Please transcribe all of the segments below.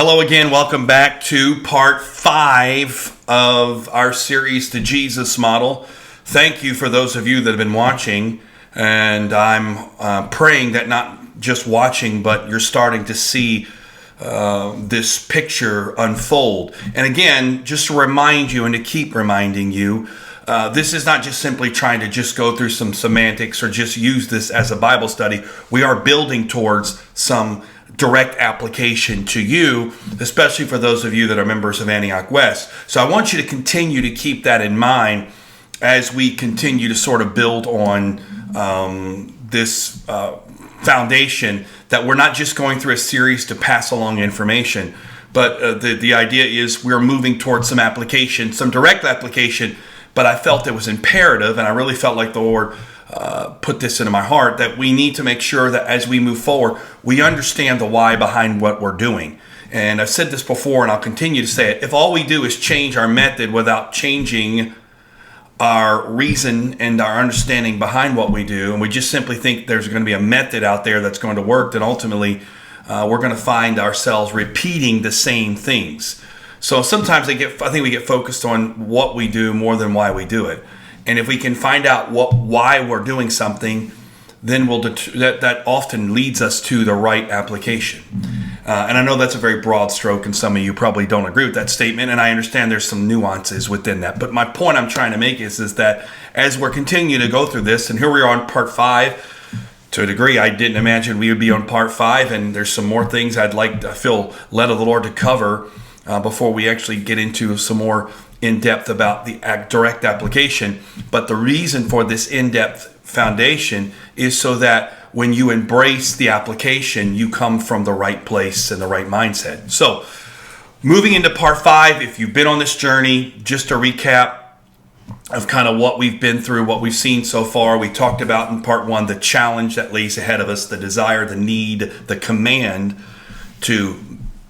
Hello again. Welcome back to part 5 of our series, The Jesus Model. Thank you for those of you that have been watching. And I'm praying that not just watching, but you're starting to see this picture unfold. And again, just to remind you and to keep reminding you, this is not just simply trying to just go through some semantics or just use this as a Bible study. We are building towards some direct application to you, especially for those of you that are members of Antioch West. So I want you to continue to keep that in mind as we continue to sort of build on this foundation, that we're not just going through a series to pass along information, but the idea is we're moving towards some application, some direct application. But I felt it was imperative, and I really felt like the Lord put this into my heart, that we need to make sure that as we move forward, we understand the why behind what we're doing. And I've said this before, and I'll continue to say it. If all we do is change our method without changing our reason and our understanding behind what we do, and we just simply think there's going to be a method out there that's going to work, then ultimately we're going to find ourselves repeating the same things. So sometimes I think we get focused on what we do more than why we do it. And if we can find out why we're doing something, then that often leads us to the right application. And I know that's a very broad stroke, and some of you probably don't agree with that statement, and I understand there's some nuances within that. But my point I'm trying to make is that as we're continuing to go through this, and here we are on part 5, to a degree I didn't imagine we would be on part 5, and there's some more things I feel led of the Lord to cover before we actually get into some more in-depth about the direct application. But the reason for this in-depth foundation is so that when you embrace the application, you come from the right place and the right mindset. So moving into part 5, if you've been on this journey, just a recap of kind of what we've been through, what we've seen so far. We talked about in part 1 the challenge that lays ahead of us, the desire, the need, the command to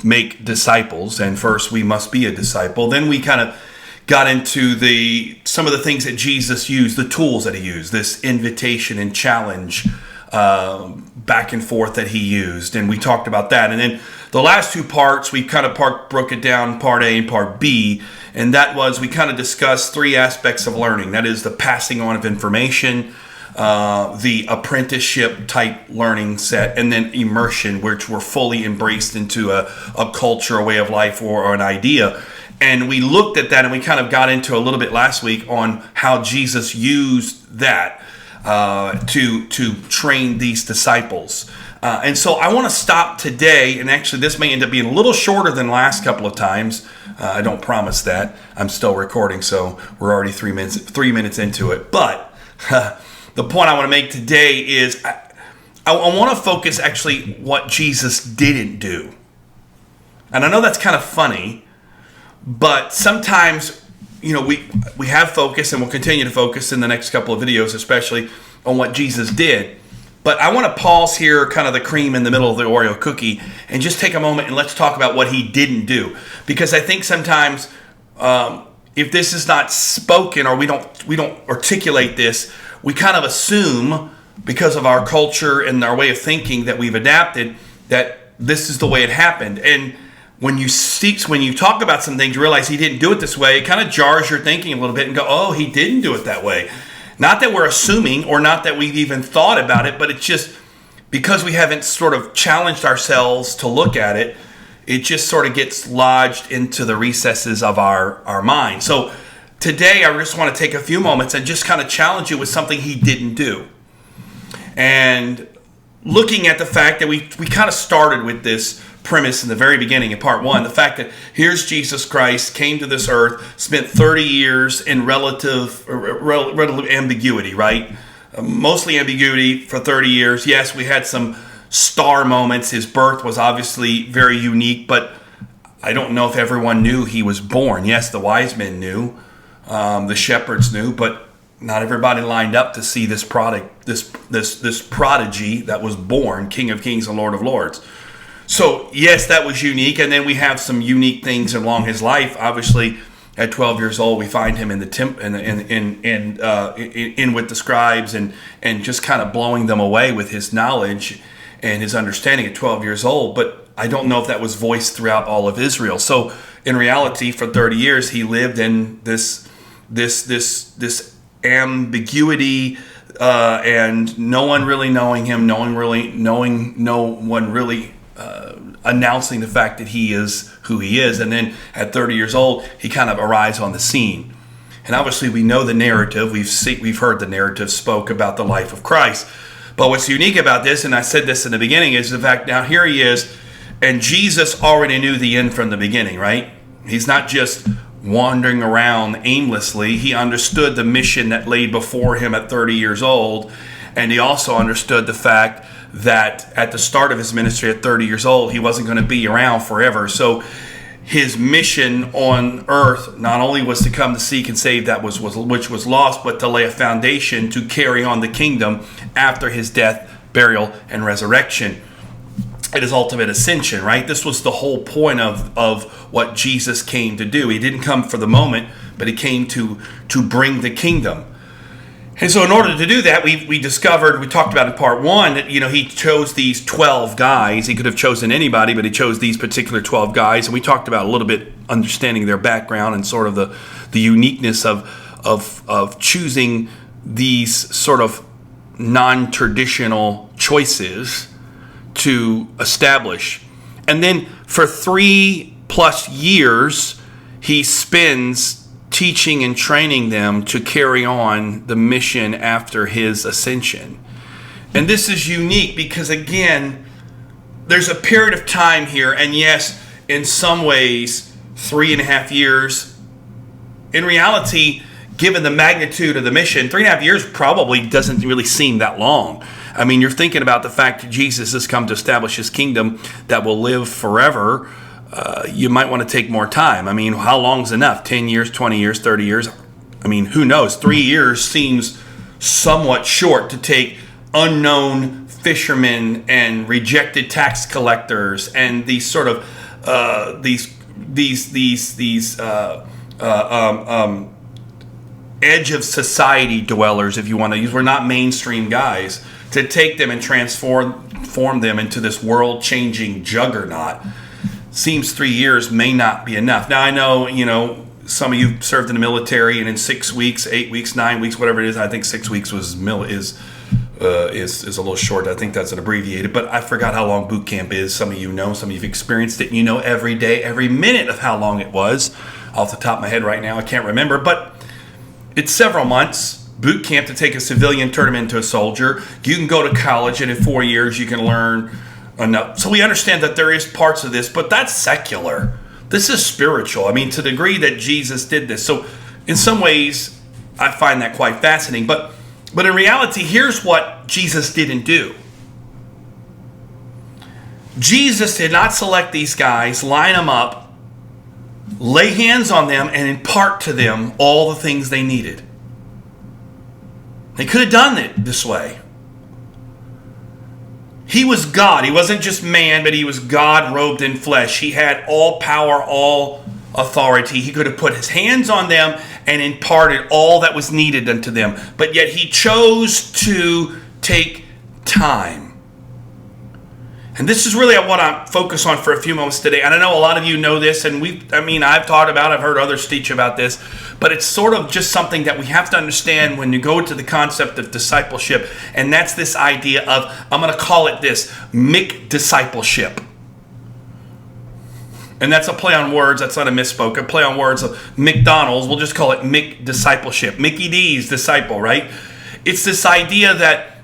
make disciples. And first we must be a disciple. Then we kind of got into some of the things that Jesus used, the tools that he used, this invitation and challenge back and forth that he used. And we talked about that. And then the last 2 parts, we kind of broke it down, part A and part B. And that was, we kind of discussed 3 aspects of learning. That is the passing on of information, the apprenticeship type learning set, and then immersion, which we're fully embraced into a culture, a way of life, or an idea. And we looked at that, and we kind of got into a little bit last week on how Jesus used that to train these disciples. And so I want to stop today, and actually this may end up being a little shorter than last couple of times. I don't promise that. I'm still recording, so we're already 3 minutes into it. But the point I want to make today is I want to focus actually what Jesus didn't do. And I know that's kind of funny, but sometimes, we have focus, and we'll continue to focus in the next couple of videos, especially on what Jesus did. But I want to pause here, kind of the cream in the middle of the Oreo cookie, and just take a moment and let's talk about what he didn't do. Because I think sometimes if this is not spoken, or we don't articulate this, we kind of assume, because of our culture and our way of thinking that we've adapted, that this is the way it happened. And when you talk about some things, you realize he didn't do it this way, it kind of jars your thinking a little bit and go, oh, he didn't do it that way. Not that we're assuming, or not that we've even thought about it, but it's just because we haven't sort of challenged ourselves to look at it, it just sort of gets lodged into the recesses of our mind. So today I just want to take a few moments and just kind of challenge you with something he didn't do. And looking at the fact that we kind of started with this premise in the very beginning in part 1, the fact that here's Jesus Christ, came to this earth, spent 30 years in relative ambiguity, right? Mostly ambiguity for 30 years. Yes, we had some star moments. His birth was obviously very unique, but I don't know if everyone knew he was born. Yes, the wise men knew, the shepherds knew, but not everybody lined up to see this this prodigy that was born, King of Kings and Lord of Lords. So yes, that was unique, and then we have some unique things along his life. Obviously, at 12 years old, we find him in the in with the scribes and just kind of blowing them away with his knowledge and his understanding at 12 years old. But I don't know if that was voiced throughout all of Israel. So in reality, for 30 years, he lived in this ambiguity, and no one really knowing him, no one really announcing the fact that he is who he is. And then at 30 years old, he kind of arrives on the scene. And obviously we know the narrative. We've heard the narrative spoke about the life of Christ. But what's unique about this, and I said this in the beginning, is the fact now here he is, and Jesus already knew the end from the beginning, right? He's not just wandering around aimlessly. He understood the mission that lay before him at 30 years old. And he also understood the fact that at the start of his ministry at 30 years old, he wasn't going to be around forever. So his mission on earth not only was to come to seek and save that which was lost, but to lay a foundation to carry on the kingdom after his death, burial, and resurrection at his ultimate ascension, right? This was the whole point of what Jesus came to do. He didn't come for the moment, but he came to bring the kingdom. And so in order to do that, we talked about in part 1 that, he chose these 12 guys. He could have chosen anybody, but he chose these particular 12 guys. And we talked about a little bit understanding their background and sort of the uniqueness of choosing these sort of non-traditional choices to establish. And then for 3+ years, he spends teaching and training them to carry on the mission after his ascension. And this is unique because, again, there's a period of time here, and yes, in some ways, 3.5 years. In reality, given the magnitude of the mission, 3.5 years probably doesn't really seem that long. I mean, you're thinking about the fact that Jesus has come to establish his kingdom that will live forever. You might want to take more time. I mean, how long's enough? 10 years, 20 years, 30 years? I mean, who knows? 3 years seems somewhat short to take unknown fishermen and rejected tax collectors and these sort of edge of society dwellers, if you want to use. We're not mainstream guys, to take them and transform them into this world-changing juggernaut. Seems 3 years may not be enough. Now I know, some of you served in the military, and in 6 weeks, 8 weeks, 9 weeks, whatever it is. I think 6 weeks is a little short. I think that's an abbreviated, but I forgot how long boot camp is. Some of you know, some of you've experienced it. You know every day, every minute of how long it was. Off the top of my head right now, I can't remember, but it's several months. Boot camp to take a civilian, turn him into a soldier. You can go to college, and in 4 years you can learn enough. So we understand that there is parts of this, but that's secular. This is spiritual. I mean, to the degree that Jesus did this. So in some ways, I find that quite fascinating. But in reality, here's what Jesus didn't do. Jesus did not select these guys, line them up, lay hands on them, and impart to them all the things they needed. They could have done it this way. He was God. He wasn't just man, but he was God robed in flesh. He had all power, all authority. He could have put his hands on them and imparted all that was needed unto them. But yet he chose to take time. And this is really what I focus on for a few moments today. And I know a lot of you know this, and I've taught about it, I've heard others teach about this, but it's sort of just something that we have to understand when you go to the concept of discipleship, and that's this idea of, I'm going to call it this, McDiscipleship. And that's a play on words, that's not a misspoke, a play on words of McDonald's, we'll just call it McDiscipleship. Mickey D's disciple, right? It's this idea that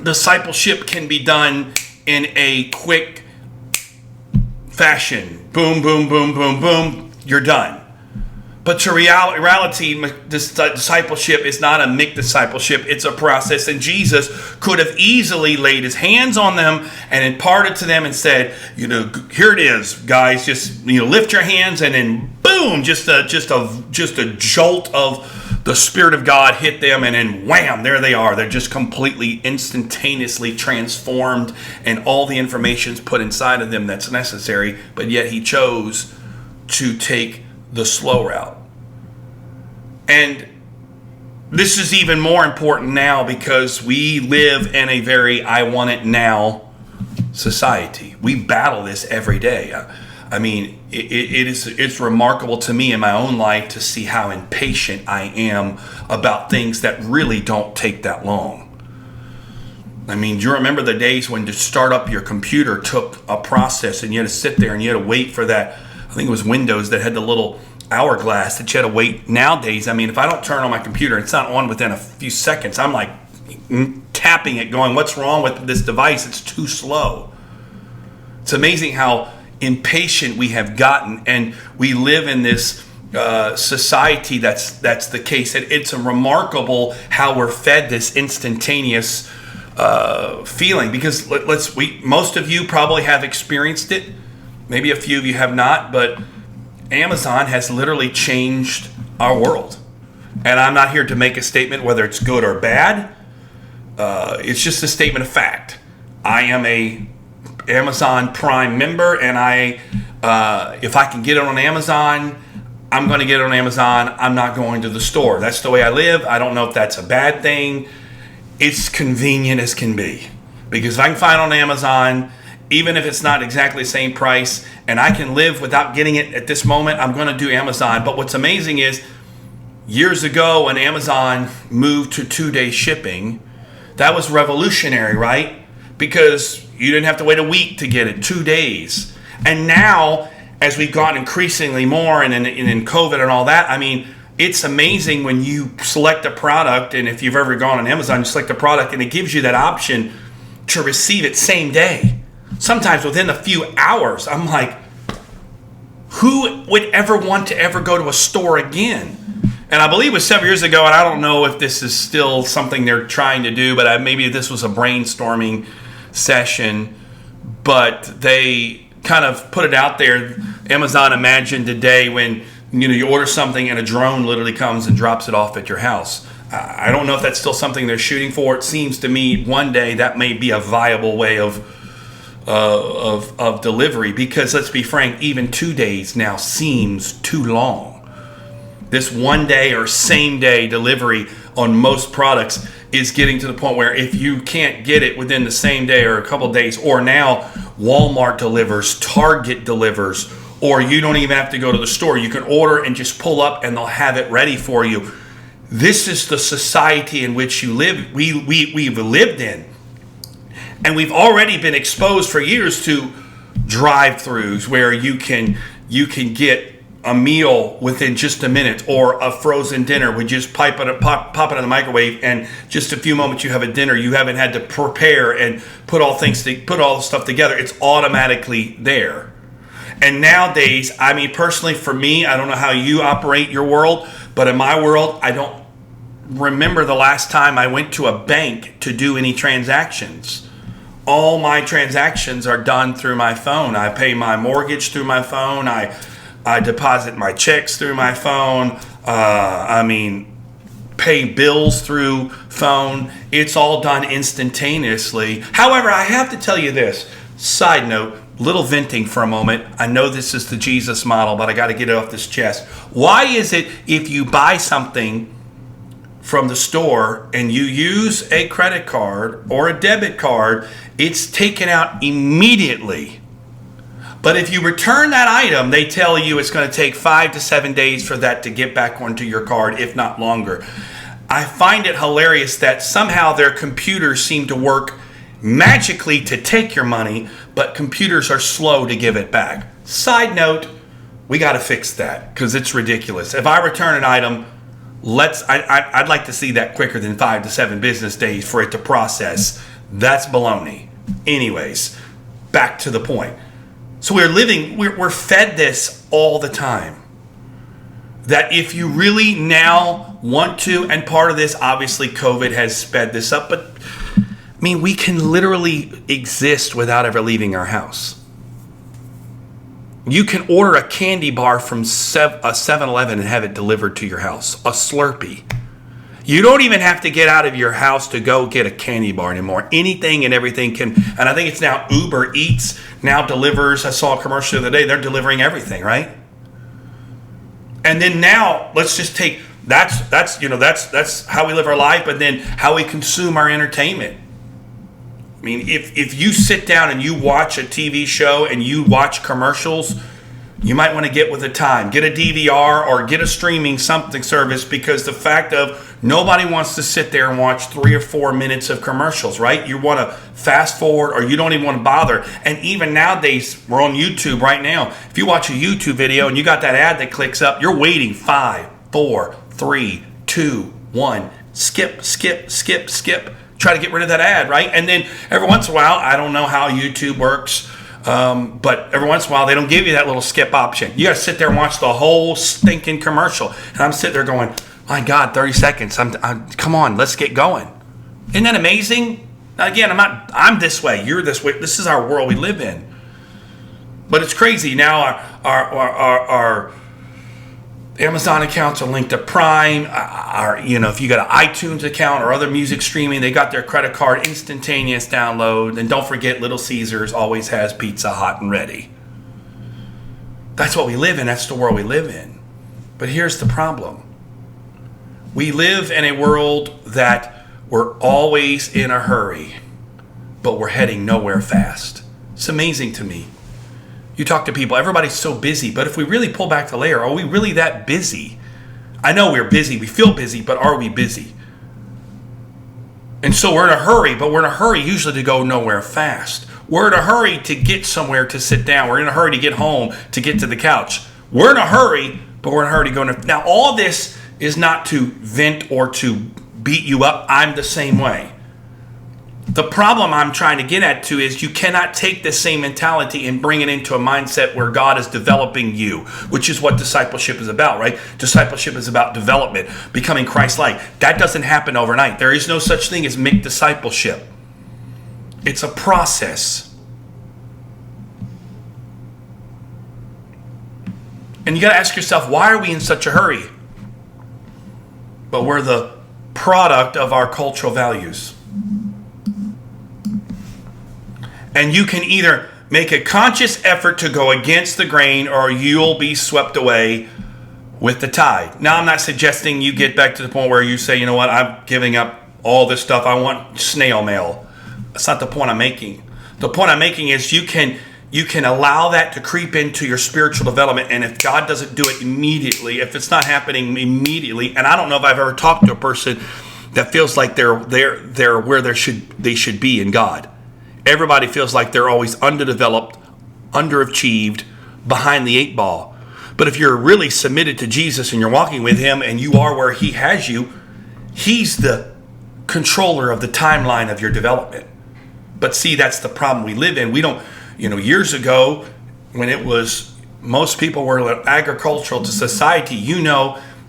discipleship can be done in a quick fashion. Boom, boom, boom, boom, boom, you're done. But to reality, discipleship is not a McDiscipleship, it's a process. And Jesus could have easily laid his hands on them and imparted to them and said, here it is, guys, just lift your hands, and then boom, just a jolt of the Spirit of God hit them, and then wham, there they are. They're just completely instantaneously transformed, and all the information's put inside of them that's necessary. But yet he chose to take the slow route. And this is even more important now because we live in a very I want it now society. We battle this every day. I mean, it's remarkable to me in my own life to see how impatient I am about things that really don't take that long. I mean, do you remember the days when to start up your computer took a process and you had to sit there and you had to wait for that? I think it was Windows that had the little hourglass that you had to wait. Nowadays, I mean, if I don't turn on my computer, it's not on within a few seconds. I'm like tapping it going, what's wrong with this device? It's too slow. It's amazing how impatient we have gotten, and we live in this society that's the case. It's a remarkable how we're fed this instantaneous feeling, because most of you probably have experienced it. Maybe a few of you have not, but Amazon has literally changed our world. And I'm not here to make a statement whether it's good or bad. It's just a statement of fact. I am a Amazon Prime member, and if I can get it on Amazon, I'm going to get it on Amazon. I'm not going to the store. That's the way I live. I don't know if that's a bad thing. It's convenient as can be, because if I can find it on Amazon, even if it's not exactly the same price, and I can live without getting it at this moment, I'm going to do Amazon. But what's amazing is, years ago when Amazon moved to 2-day shipping, that was revolutionary, right? Because you didn't have to wait a week to get it, 2 days. And now, as we've gotten increasingly more, and in COVID and all that, I mean, it's amazing when you select a product, and if you've ever gone on Amazon, you select a product, and it gives you that option to receive it same day. Sometimes within a few hours. I'm like, who would ever want to ever go to a store again? And I believe it was several years ago, and I don't know if this is still something they're trying to do, but maybe this was a brainstorming session, but they kind of put it out there. Amazon imagined a day when you order something and a drone literally comes and drops it off at your house. I don't know if that's still something they're shooting for. It seems to me one day that may be a viable way of delivery, because let's be frank, even 2 days now seems too long. This 1 day or same day delivery on most products is getting to the point where if you can't get it within the same day or a couple days, or now Walmart delivers, Target delivers, or you don't even have to go to the store. You can order and just pull up and they'll have it ready for you. This is the society in which you live. We've lived in. And we've already been exposed for years to drive-thrus where you can get a meal within just a minute, or a frozen dinner. We just pop it in the microwave, and just a few moments you have a dinner. You haven't had to prepare and put all the stuff together. It's automatically there. And nowadays, I mean, personally, for me, I don't know how you operate your world, but in my world, I don't remember the last time I went to a bank to do any transactions. All my transactions are done through my phone. I pay my mortgage through my phone. I deposit my checks through my phone. Pay bills through phone. It's all done instantaneously. However, I have to tell you this. Side note, little venting for a moment. I know this is the Jesus model, but I got to get it off this chest. Why is it if you buy something from the store and you use a credit card or a debit card, it's taken out immediately? But if you return that item, they tell you it's going to take 5 to 7 days for that to get back onto your card, if not longer. I find it hilarious that somehow their computers seem to work magically to take your money, but computers are slow to give it back. Side note, we got to fix that, because it's ridiculous. If I return an item, I'd like to see that quicker than 5 to 7 business days for it to process. That's baloney. Anyways, back to the point. So we're fed this all the time. That if you really now want to, and part of this, obviously COVID has sped this up, but I mean, we can literally exist without ever leaving our house. You can order a candy bar from a 7-Eleven and have it delivered to your house. A Slurpee. You don't even have to get out of your house to go get a candy bar anymore. Anything and everything can, and I think it's now Uber Eats now delivers. I saw a commercial the other day. They're delivering everything, right? And then now let's just take that's how we live our life, but then how we consume our entertainment. I mean, if you sit down and you watch a TV show and you watch commercials, you might want to get with the time. Get a DVR or get a streaming something service, because the fact of nobody wants to sit there and watch 3 or 4 minutes of commercials, right? You want to fast forward, or you don't even want to bother. And even nowadays, we're on YouTube right now. If you watch a YouTube video and you got that ad that clicks up, you're waiting 5, 4, 3, 2, 1. Skip. Try to get rid of that ad, right? And then every once in a while, I don't know how YouTube works, but every once in a while, they don't give you that little skip option. You got to sit there and watch the whole stinking commercial. And I'm sitting there going, my God, 30 seconds. Come on, let's get going. Isn't that amazing? Again, I'm this way. You're this way. This is our world we live in. But it's crazy. Now our Amazon accounts are linked to Prime. If you got an iTunes account or other music streaming, they got their credit card, instantaneous download. And don't forget, Little Caesars always has pizza hot and ready. That's what we live in. That's the world we live in. But here's the problem. We live in a world that we're always in a hurry, but we're heading nowhere fast. It's amazing to me. You talk to people, everybody's so busy, but if we really pull back the layer, are we really that busy? I know we're busy, we feel busy, but are we busy? And so we're in a hurry, but we're in a hurry usually to go nowhere fast. We're in a hurry to get somewhere to sit down. We're in a hurry to get home, to get to the couch. We're in a hurry, but we're in a hurry to go. Now, all this is not to vent or to beat you up. I'm the same way. The problem I'm trying to get at too is you cannot take the same mentality and bring it into a mindset where God is developing you, which is what discipleship is about, right? Discipleship is about development, becoming Christ-like. That doesn't happen overnight. There is no such thing as McDiscipleship. It's a process. And you got to ask yourself, why are we in such a hurry? But we're the product of our cultural values. And you can either make a conscious effort to go against the grain, or you'll be swept away with the tide. Now, I'm not suggesting you get back to the point where you say, you know what, I'm giving up all this stuff. I want snail mail. That's not the point I'm making. The point I'm making is you can allow that to creep into your spiritual development. And if God doesn't do it immediately, if it's not happening immediately, and I don't know if I've ever talked to a person that feels like they're where they should be in God. Everybody feels like they're always underdeveloped, underachieved, behind the 8 ball. But if you're really submitted to Jesus and you're walking with him and you are where he has you, he's the controller of the timeline of your development. But see, that's the problem we live in. We don't, years ago when it was, most people were agricultural to society,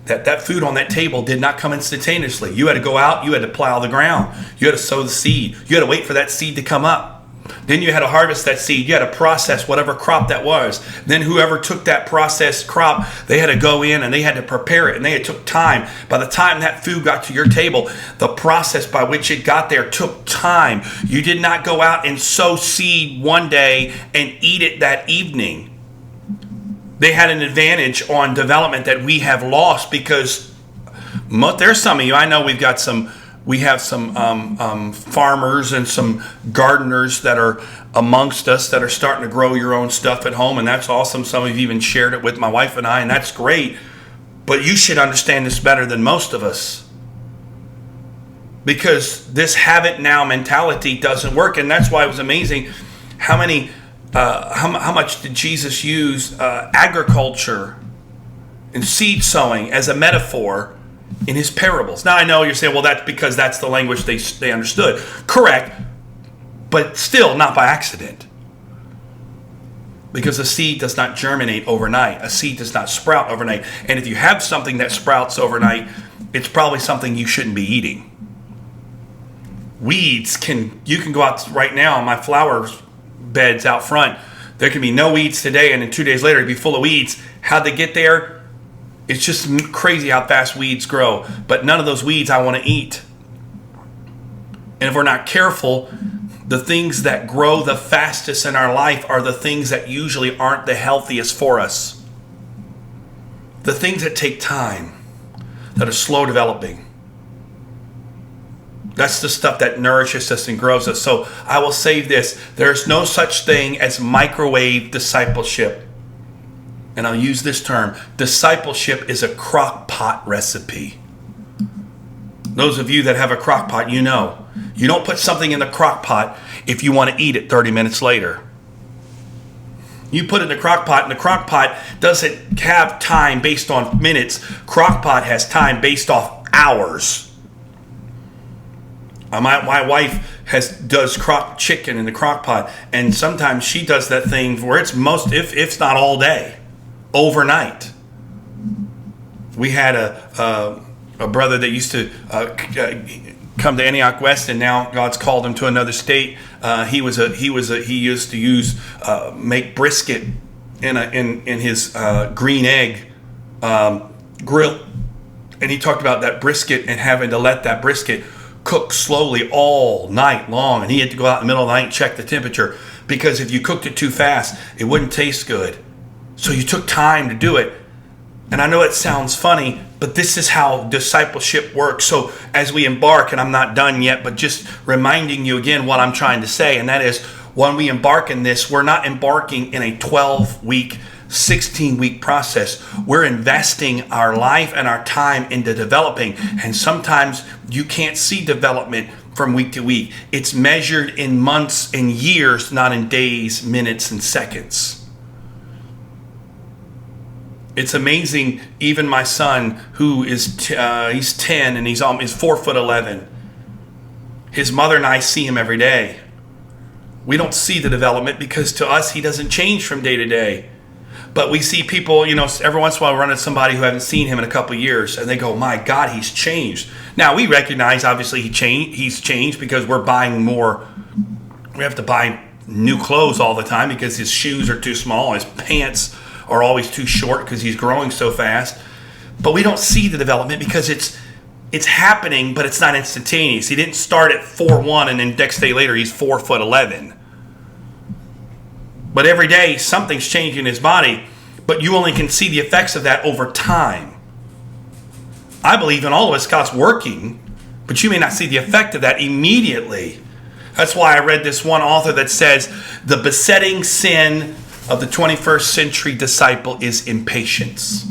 that food on that table did not come instantaneously. You had to go out, you had to plow the ground, you had to sow the seed, you had to wait for that seed to come up. Then you had to harvest that seed, you had to process whatever crop that was. Then whoever took that processed crop, they had to go in and they had to prepare it, and it took time. By the time that food got to your table, the process by which it got there took time. You did not go out and sow seed one day and eat it that evening. They had an advantage on development that we have lost, because there's some of you, I know we have some farmers and some gardeners that are amongst us that are starting to grow your own stuff at home, and that's awesome. Some of you even shared it with my wife and I, and that's great. But you should understand this better than most of us, because this have it now mentality doesn't work. And that's why it was amazing how much did Jesus use agriculture and seed sowing as a metaphor in his parables. Now, I know you're saying, well, that's because that's the language they understood. Correct, but still not by accident. Because a seed does not germinate overnight. A seed does not sprout overnight. And if you have something that sprouts overnight, it's probably something you shouldn't be eating. Weeds you can go out right now on my flowers beds out front. There can be no weeds today, and then 2 days later it'd be full of weeds. How'd they get there? It's just crazy how fast weeds grow. But none of those weeds I want to eat. And if we're not careful, the things that grow the fastest in our life are the things that usually aren't the healthiest for us. The things that take time, that are slow developing. That's the stuff that nourishes us and grows us. So I will say this. There's no such thing as microwave discipleship. And I'll use this term. Discipleship is a crock pot recipe. Those of you that have a crock pot, you know. You don't put something in the crock pot if you want to eat it 30 minutes later. You put it in the crock pot, and the crock pot doesn't have time based on minutes. Crock pot has time based off hours. My wife does crock chicken in the crock pot, and sometimes she does that thing where it's if it's not all day, overnight. We had a brother that used to come to Antioch West, and now God's called him to another state. He used to make brisket in his green egg grill, and he talked about that brisket and having to let that brisket cook slowly all night long, and he had to go out in the middle of the night and check the temperature, because if you cooked it too fast, it wouldn't taste good. So you took time to do it. And I know it sounds funny, but this is how discipleship works. So as we embark, and I'm not done yet, but just reminding you again what I'm trying to say, and that is, when we embark in this, we're not embarking in a 12-week, 16-week process. We're investing our life and our time into developing. And sometimes you can't see development from week to week. It's measured in months and years, not in days, minutes, and seconds. It's amazing. Even my son, who is he's 10 and he's 4'11". His mother and I see him every day. We don't see the development because to us he doesn't change from day to day. But we see people, every once in a while run into somebody who haven't seen him in a couple of years, and they go, "My God, he's changed." Now we recognize obviously he's changed because we're buying more. We have to buy new clothes all the time because his shoes are too small, his pants are always too short because he's growing so fast. But we don't see the development because it's happening, but it's not instantaneous. He didn't start at 4'1" and then next day later he's 4'11". But every day something's changing in his body, but you only can see the effects of that over time. I believe in all of us God's working, but you may not see the effect of that immediately. That's why I read this one author that says the besetting sin of the 21st century disciple is impatience.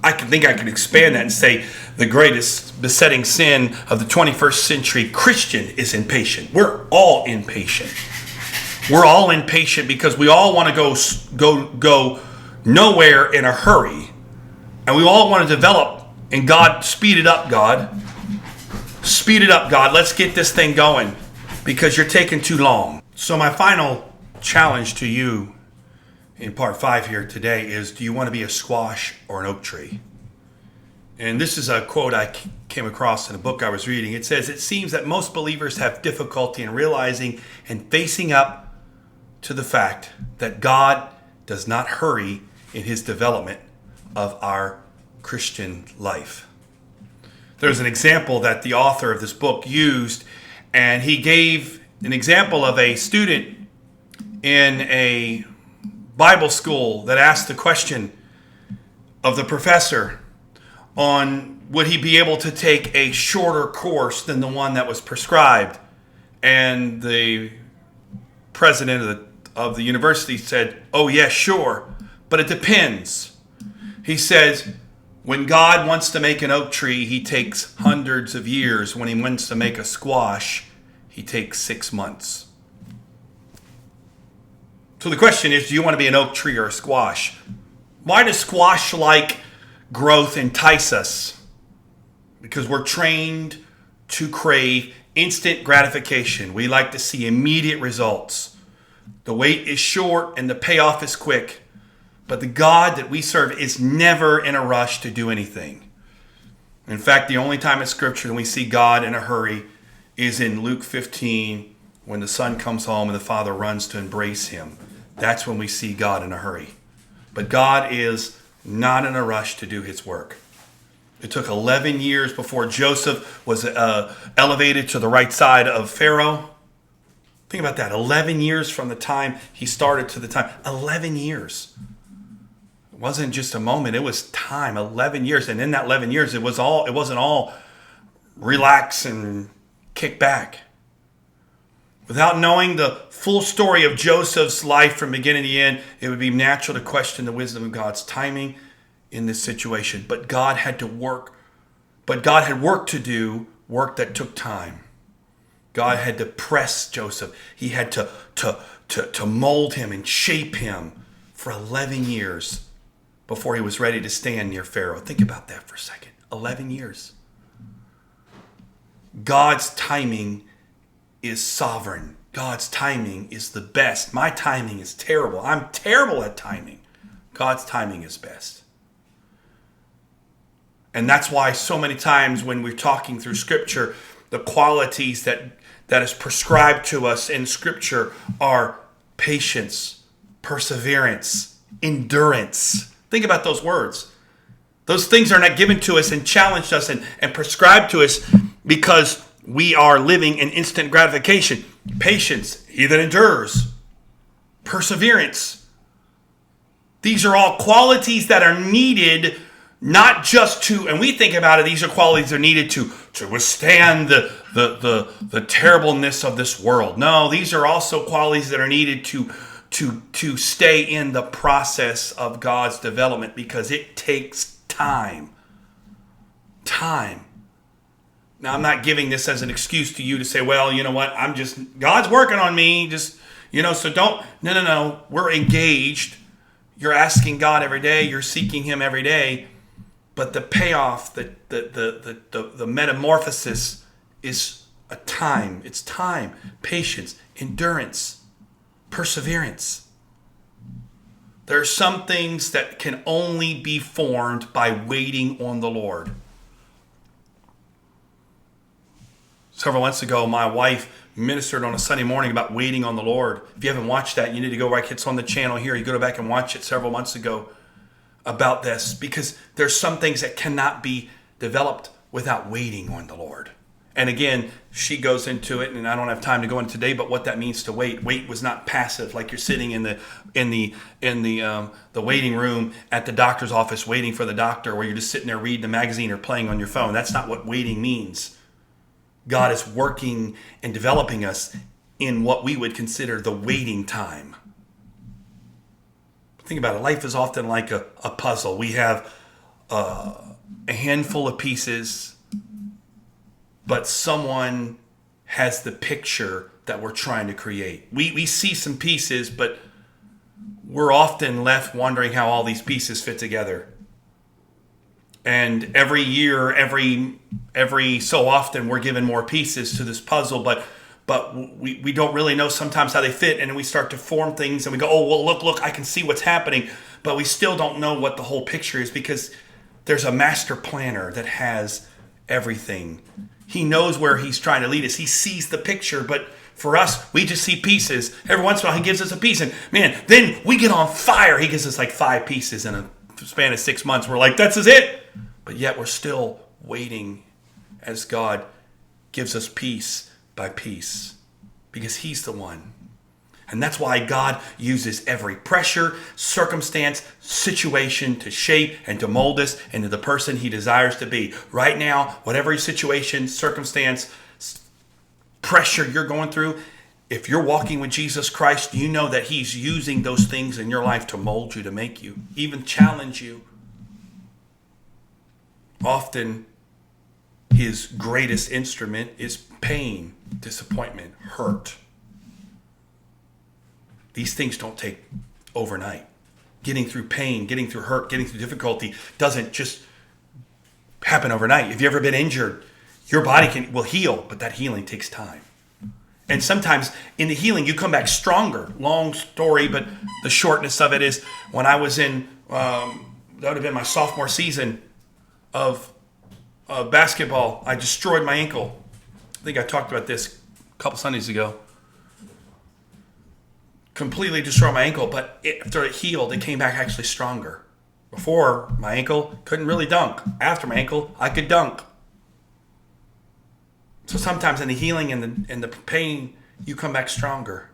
I think I could expand that and say the greatest besetting sin of the 21st century Christian is impatient. We're all impatient. We're all impatient because we all want to go nowhere in a hurry. And we all want to develop. And God, speed it up, God. Speed it up, God. Let's get this thing going because you're taking too long. So my final challenge to you in part 5 here today is, do you want to be a squash or an oak tree? And this is a quote I came across in a book I was reading. It says, "It seems that most believers have difficulty in realizing and facing up to the fact that God does not hurry in his development of our Christian life." There's an example that the author of this book used, and he gave an example of a student in a Bible school that asked the question of the professor on would he be able to take a shorter course than the one that was prescribed. And the president of the university said, "Oh, yes, sure, but it depends." He says, when God wants to make an oak tree, he takes hundreds of years. When he wants to make a squash, he takes 6 months. So the question is, do you want to be an oak tree or a squash? Why does squash-like growth entice us? Because we're trained to crave instant gratification. We like to see immediate results. The wait is short and the payoff is quick. But the God that we serve is never in a rush to do anything. In fact, the only time in Scripture that we see God in a hurry is in Luke 15, when the son comes home and the father runs to embrace him. That's when we see God in a hurry. But God is not in a rush to do his work. It took 11 years before Joseph was elevated to the right side of Pharaoh. Think about that. 11 years from the time he started to the time. 11 years. It wasn't just a moment. It was time. 11 years. And in that 11 years, it wasn't all relax and kick back. Without knowing the full story of Joseph's life from beginning to end, it would be natural to question the wisdom of God's timing in this situation. But God had work to do, work that took time. God had to press Joseph. He had to mold him and shape him for 11 years before he was ready to stand near Pharaoh. Think about that for a second. 11 years. God's timing is sovereign. God's timing is the best. My timing is terrible. I'm terrible at timing. God's timing is best. And that's why so many times when we're talking through Scripture, the qualities that is prescribed to us in Scripture are patience, perseverance, endurance. Think about those words. Those things are not given to us and challenged us and prescribed to us because we are living in instant gratification. Patience, he that endures. Perseverance. These are all qualities that are needed not just to, and we think about it, these are qualities that are needed to withstand the terribleness of this world. No, these are also qualities that are needed to stay in the process of God's development because it takes time. Time. Now, I'm not giving this as an excuse to you to say, well, you know what, God's working on me, so don't, no. We're engaged. You're asking God every day. You're seeking Him every day. But the payoff, the metamorphosis is a time. It's time, patience, endurance, perseverance. There are some things that can only be formed by waiting on the Lord. Several months ago, my wife ministered on a Sunday morning about waiting on the Lord. If you haven't watched that, you need to go right. It's on the channel here. You go back and watch it several months ago about this because there's some things that cannot be developed without waiting on the Lord. And again, she goes into it, and I don't have time to go into today, but what that means to wait. Wait was not passive, like you're sitting in the waiting room at the doctor's office waiting for the doctor, or you're just sitting there reading a magazine or playing on your phone. That's not what waiting means. God is working and developing us in what we would consider the waiting time. Think about it. Life is often like a puzzle. We have a handful of pieces, but someone has the picture that we're trying to create. We see some pieces, but we're often left wondering how all these pieces fit together. And every year, every so often, we're given more pieces to this puzzle, but we don't really know sometimes how they fit, and then we start to form things, and we go, oh, well, look, I can see what's happening, but we still don't know what the whole picture is because there's a master planner that has everything. He knows where he's trying to lead us. He sees the picture, but for us, we just see pieces. Every once in a while, he gives us a piece, and man, then we get on fire. He gives us like 5 pieces in a span of 6 months. We're like, that's it. But yet we're still waiting as God gives us piece by piece because He's the one. And that's why God uses every pressure, circumstance, situation to shape and to mold us into the person He desires to be. Right now, whatever situation, circumstance, pressure you're going through, if you're walking with Jesus Christ, you know that He's using those things in your life to mold you, to make you, even challenge you. Often, His greatest instrument is pain, disappointment, hurt. These things don't take overnight. Getting through pain, getting through hurt, getting through difficulty doesn't just happen overnight. If you've ever been injured, your body will heal, but that healing takes time. And sometimes in the healing, you come back stronger. Long story, but the shortness of it is when I was in, that would have been my sophomore season of basketball, I destroyed my ankle. I think I talked about this a couple Sundays ago. Completely destroyed my ankle, but after it healed, it came back actually stronger. Before, my ankle couldn't really dunk. After my ankle, I could dunk. So sometimes in the healing and the pain, you come back stronger.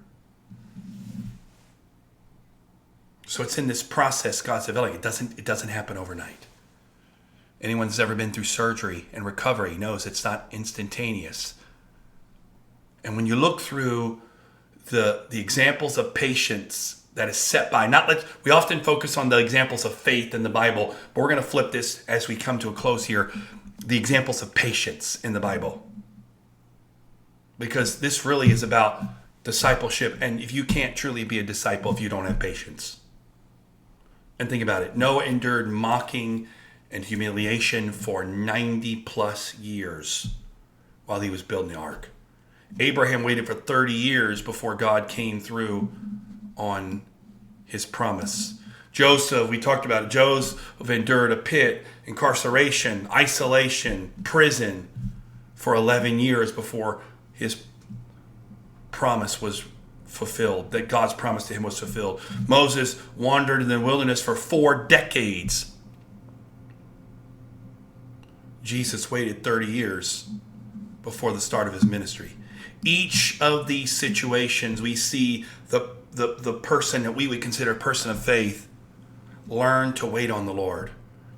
So it's in this process God's developing. It doesn't happen overnight. Anyone who's ever been through surgery and recovery knows it's not instantaneous. And when you look through the examples of patience that is set by, we often focus on the examples of faith in the Bible, but we're going to flip this as we come to a close here, the examples of patience in the Bible. Because this really is about discipleship, and if you can't truly be a disciple if you don't have patience. And think about it. Noah endured mocking and humiliation for 90 plus years while he was building the ark. Abraham waited for 30 years before God came through on his promise. Joseph, we talked about it. Joseph endured a pit, incarceration, isolation, prison for 11 years before his promise was fulfilled, that God's promise to him was fulfilled. Moses wandered in the wilderness for 4 decades. Jesus waited 30 years before the start of his ministry. Each of these situations, we see the person that we would consider a person of faith learn to wait on the Lord,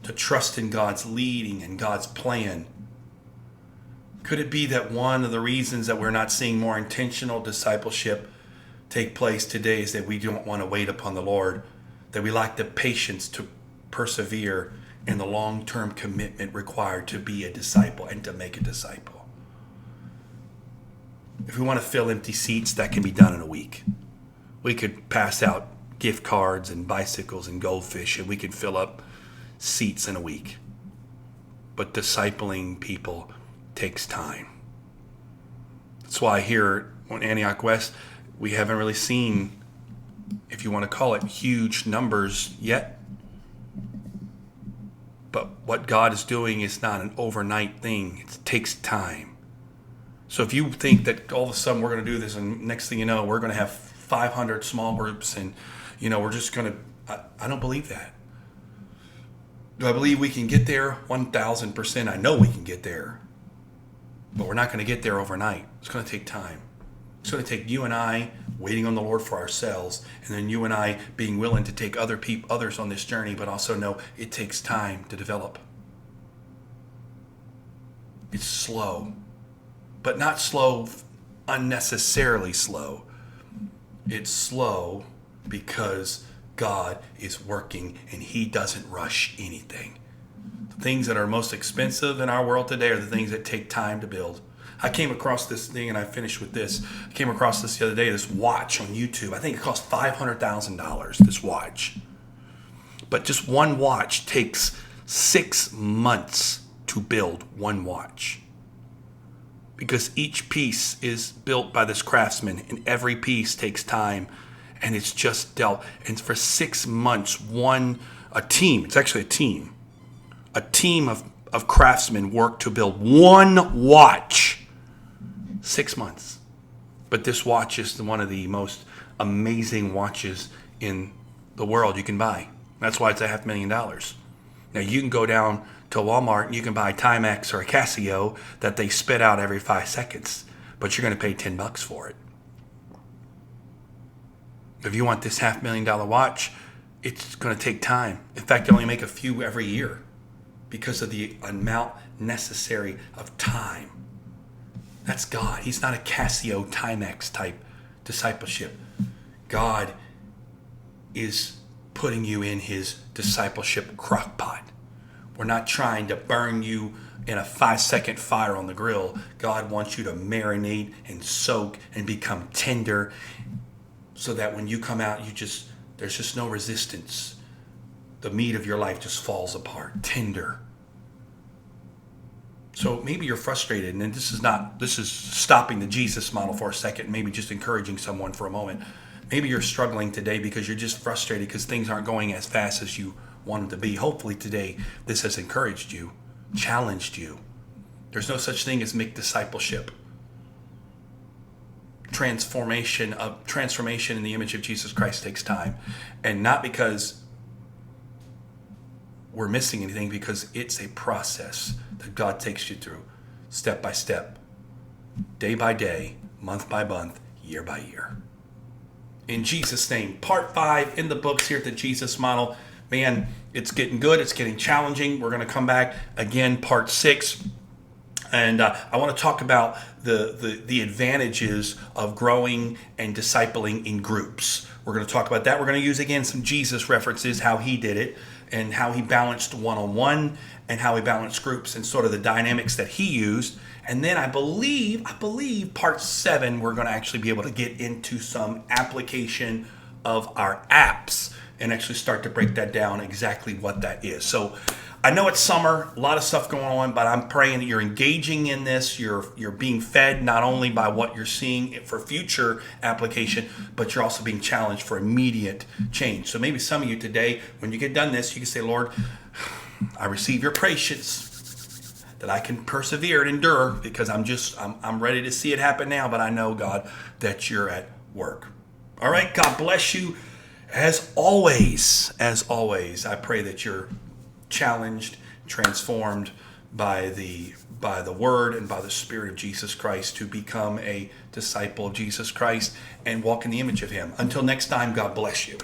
to trust in God's leading and God's plan. Could it be that one of the reasons that we're not seeing more intentional discipleship take place today is that we don't want to wait upon the Lord, that we lack the patience to persevere in the long-term commitment required to be a disciple and to make a disciple? If we want to fill empty seats, that can be done in a week. We could pass out gift cards and bicycles and goldfish, and we could fill up seats in a week. But discipling people takes time. That's why here on Antioch West, we haven't really seen, if you want to call it, huge numbers yet. But what God is doing is not an overnight thing. It takes time. So if you think that all of a sudden we're going to do this and next thing you know, we're going to have 500 small groups and, we're just going to, I don't believe that. Do I believe we can get there? 1,000%. I know we can get there. But we're not going to get there overnight. It's going to take time. It's going to take you and I waiting on the Lord for ourselves, and then you and I being willing to take others on this journey, but also know it takes time to develop. It's slow, but not slow, unnecessarily slow. It's slow because God is working and he doesn't rush anything. The things that are most expensive in our world today are the things that take time to build. I came across this thing, and I finished with this. I came across this the other day, this watch on YouTube. I think it cost $500,000, this watch. But just one watch takes 6 months to build one watch. Because each piece is built by this craftsman, and every piece takes time, and it's just dealt. And for 6 months, a team of craftsmen worked to build one watch. 6 months. But this watch is one of the most amazing watches in the world you can buy. That's why it's $500,000. Now you can go down to Walmart and you can buy a Timex or a Casio that they spit out every 5 seconds, but you're going to pay $10 for it. If you want this $500,000 watch, it's going to take time. In fact, they only make a few every year because of the amount necessary of time. That's God. He's not a Casio Timex type discipleship. God is putting you in his discipleship crock pot. We're not trying to burn you in a 5-second fire on the grill. God wants you to marinate and soak and become tender so that when you come out, there's just no resistance. The meat of your life just falls apart, tender. So maybe you're frustrated, and this is stopping the Jesus model for a second, maybe just encouraging someone for a moment. Maybe you're struggling today because you're just frustrated because things aren't going as fast as you want them to be. Hopefully today this has encouraged you, challenged you. There's no such thing as McDiscipleship. Transformation in the image of Jesus Christ takes time, and not because we're missing anything, because it's a process that God takes you through step by step, day by day, month by month, year by year. In Jesus' name, part 5 in the books here at the Jesus Model. Man, it's getting good. It's getting challenging. We're going to come back again, part 6. And I want to talk about the advantages of growing and discipling in groups. We're going to talk about that. We're going to use, again, some Jesus references, how he did it, and how he balanced one-on-one, and how he balanced groups, and sort of the dynamics that he used. And then I believe part 7, we're going to actually be able to get into some application of our apps and actually start to break that down, exactly what that is. So I know it's summer, a lot of stuff going on, but I'm praying that you're engaging in this. You're being fed not only by what you're seeing for future application, but you're also being challenged for immediate change. So maybe some of you today, when you get done this, you can say, Lord, I receive your patience, that I can persevere and endure, because I'm ready to see it happen now, but I know, God, that you're at work. All right, God bless you. As always, I pray that you're challenged, transformed by the word and by the Spirit of Jesus Christ to become a disciple of Jesus Christ and walk in the image of him. Until next time, God bless you.